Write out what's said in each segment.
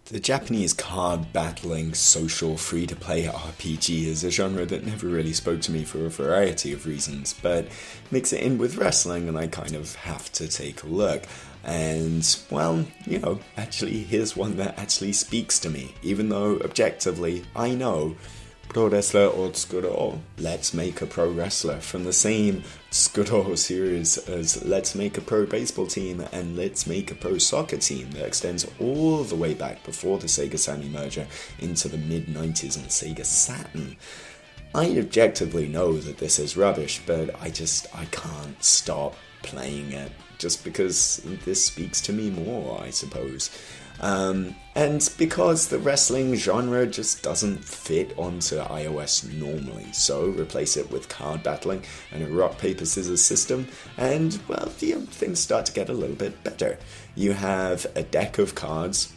The Japanese card battling social free-to-play RPG is a genre that never really spoke to me for a variety of reasons, but mix it in with wrestling and I kind of have to take a look. And, well, actually here's one that actually speaks to me, even though objectively I know Pro Wrestler or Tsukuro, Let's Make a Pro Wrestler, from the same Tsukuro series as Let's Make a Pro Baseball Team and Let's Make a Pro Soccer Team that extends all the way back before the Sega Sammy merger into the mid-90s on Sega Saturn. I objectively know that this is rubbish, but I can't stop playing it just because this speaks to me more, I suppose. And because the wrestling genre just doesn't fit onto iOS normally, so replace it with card battling and a rock, paper, scissors system, and, well, things start to get a little bit better. You have a deck of cards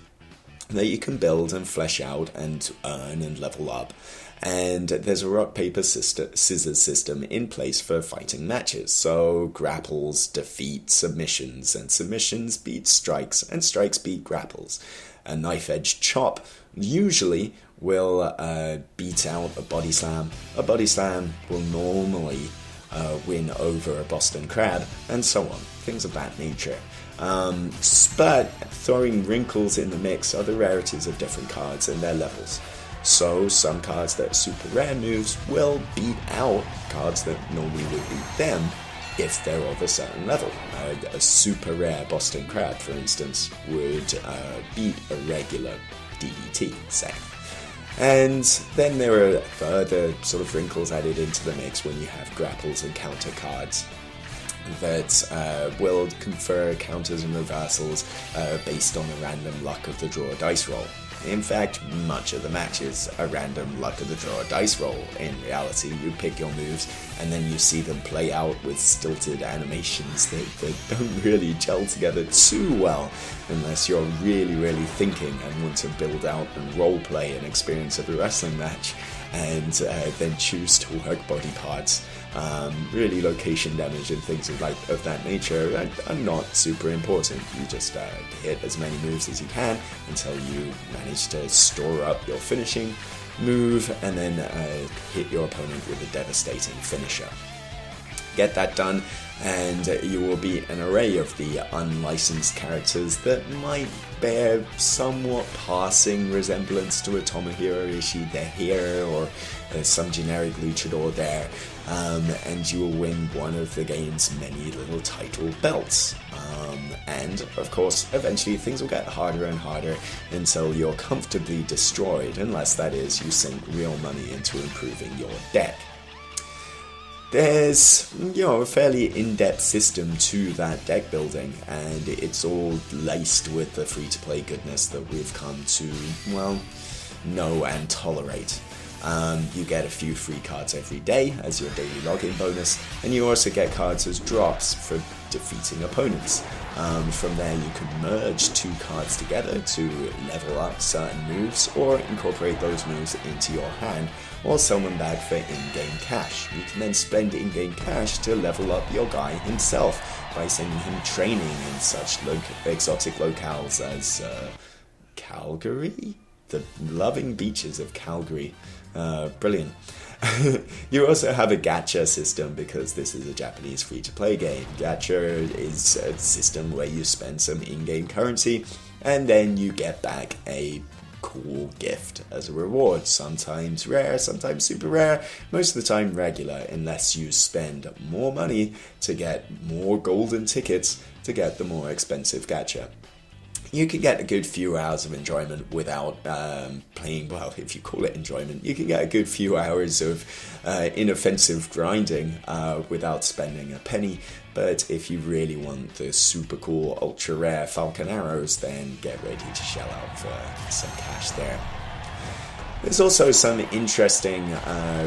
that you can build and flesh out and earn and level up. And there's a rock, paper, scissors system in place for fighting matches. So grapples defeat submissions, and submissions beat strikes, and strikes beat grapples. A knife-edge chop usually will beat out a body slam. A body slam will normally win over a Boston Crab, and so on. Things of that nature. But throwing wrinkles in the mix are the rarities of different cards and their levels. So some cards that are super rare moves will beat out cards that normally would beat them if they're of a certain level. A super rare Boston Crab, for instance, would beat a regular DDT, say. And then there are further sort of wrinkles added into the mix when you have grapples and counter cards that will confer counters and reversals based on the random luck of the draw dice roll. In fact, much of the match is a random luck of the draw dice roll. In reality, you pick your moves and then you see them play out with stilted animations that don't really gel together too well unless you're really thinking and want to build out and roleplay an experience of a wrestling match and then choose to work body parts. Really location damage and things of that nature are not super important. You just hit as many moves as you can until you manage to store up your finishing move and then hit your opponent with a devastating finisher. Get that done and you will beat an array of the unlicensed characters that might bear somewhat passing resemblance to a Tomohiro Ishii there here or some generic luchador there, and you will win one of the game's many little title belts. And of course, eventually things will get harder and harder until you're comfortably destroyed, unless that is you sink real money into improving your deck. There's, a fairly in-depth system to that deck building, and it's all laced with the free-to-play goodness that we've come to, know and tolerate. You get a few free cards every day as your daily login bonus, and you also get cards as drops for defeating opponents. From there you can merge two cards together to level up certain moves or incorporate those moves into your hand or sell them back for in-game cash. You can then spend in-game cash to level up your guy himself by sending him training in such exotic locales as Calgary? The loving beaches of Calgary. Brilliant. You also have a gacha system because this is a Japanese free-to-play game. Gacha is a system where you spend some in-game currency and then you get back a cool gift as a reward. Sometimes rare, sometimes super rare, most of the time regular, unless you spend more money to get more golden tickets to get the more expensive gacha. You can get a good few hours of enjoyment without playing, well, if you call it enjoyment, you can get a good few hours of inoffensive grinding without spending a penny. But if you really want the super cool, ultra rare Falcon Arrows, then get ready to shell out for some cash there. There's also some interesting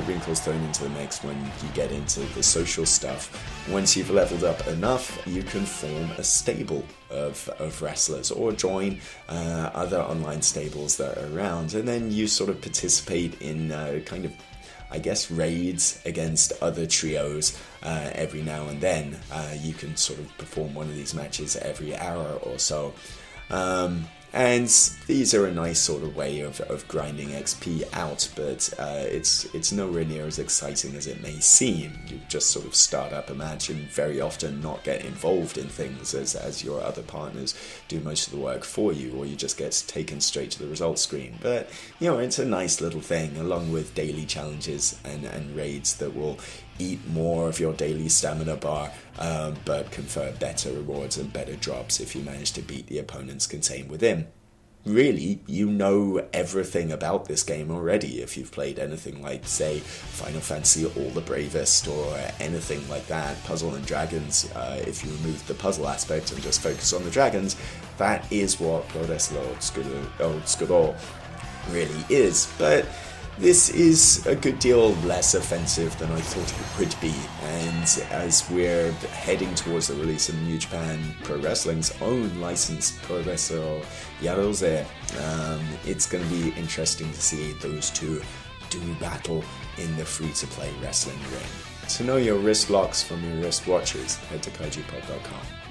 wrinkles thrown into the mix when you get into the social stuff. Once you've leveled up enough, you can form a stable of wrestlers or join other online stables that are around, and then you sort of participate in kind of, I guess, raids against other trios every now and then. You can sort of perform one of these matches every hour or so. And these are a nice sort of way of grinding XP out, but it's nowhere near as exciting as it may seem. You just sort of start up a match and very often not get involved in things as your other partners do most of the work for you, or you just get taken straight to the results screen. But, it's a nice little thing, along with daily challenges and raids that will eat more of your daily stamina bar, but confer better rewards and better drops if you manage to beat the opponents contained within. Really, you know everything about this game already if you've played anything like, say, Final Fantasy All the Bravest or anything like that, Puzzle and Dragons. If you remove the puzzle aspect and just focus on the dragons, that is what Floresta Old Tsukuro really is. But this is a good deal less offensive than I thought it would be, and as we're heading towards the release of New Japan Pro Wrestling's own licensed Pro Wrestler Yarose, it's going to be interesting to see those two do battle in the free-to-play wrestling ring. To know your wrist locks from your wrist watches, head to kaijupub.com.